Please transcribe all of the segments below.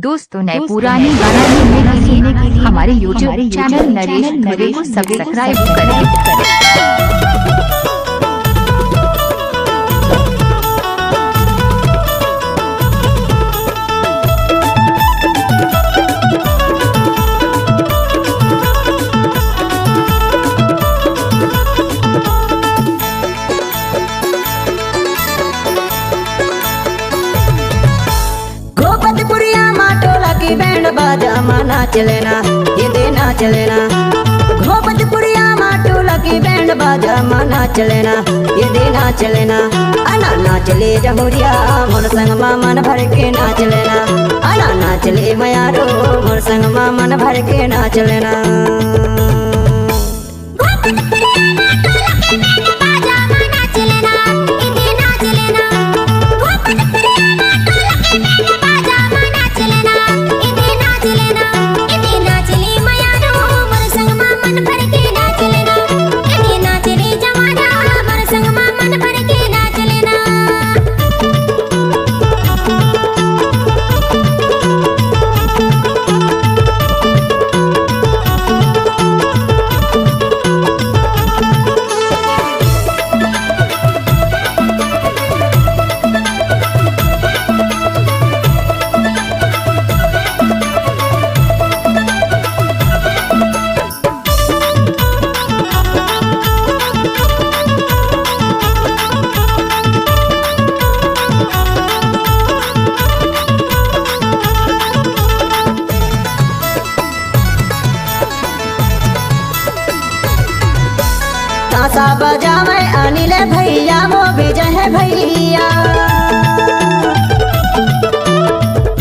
दोस्तों नए पुराने गाना सुनने के लिए हमारे यूट्यूब चैनल नरेश घरे को सब्सक्राइब करें। बैंड बाजा माना चलेना ये देना चलेना घोपतपुरिया माटोला की बैंड बाजा माना चलेना ये देना चलेना अना नाचले जमुरिया मोर संग मन भर के नाच लेना अना नाचले मयारो मोर संग मन भर के नाच लेना। ताशा बजावे अनिल भैया वो विजय है भैया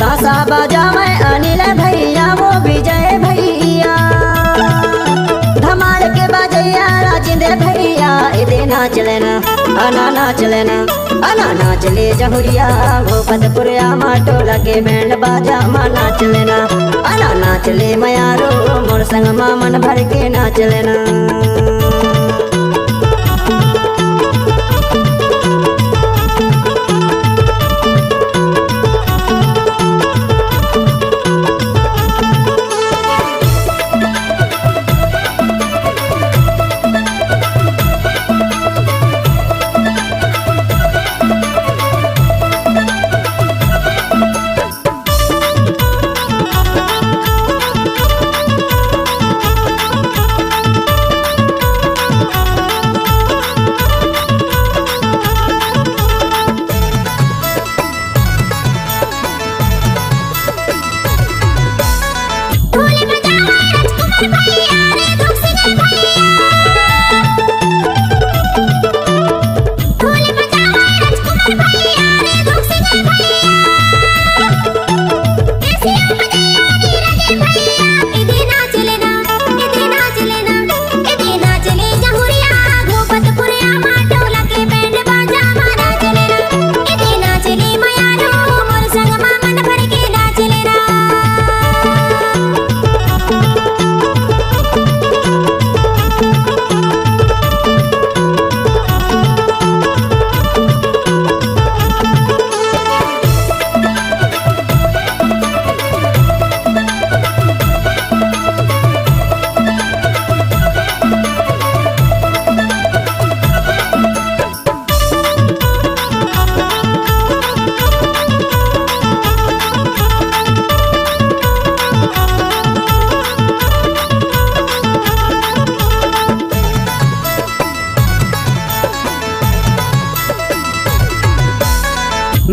ताशा बजावे अनिल भैया वो विजय भैया धमाल के बजैया राजिंदर भैया इधे नाच लेना अना नाच लेना अना नाचले जहुरिया घोपतपुरिया माटोला के बैंड बाजा मा नाच लेना अना नाचले मयारो मोर संग मन भर के नाच लेना।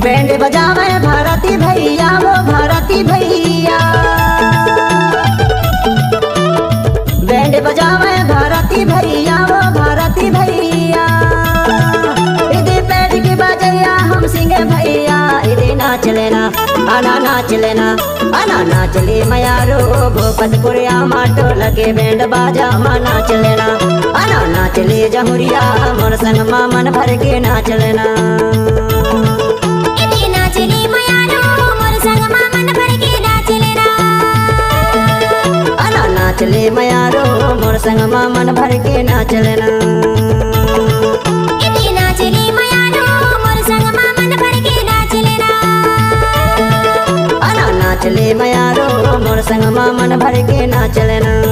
बैंड बजावे भारती भैया वो भारती भैया बैंड बजावे भारती भैया वो भारती भैया इधे बैठ के बजैया हम सिंह भैया इधे नाच लेना अना नाच लेना अना नाचले मयारो घोपतपुरिया माटोला के बैंड बाजा मा नाच लेना अना नाचले जमुरिया मोर संग मन भर के नाच लेना। नाचले मयारो मोर संग मन भर के नाच लेना नाचले मयारो मोर संग मन भर के नाच लेना अना नाच ले मयारो मोर संग मन भर के नाच लेना।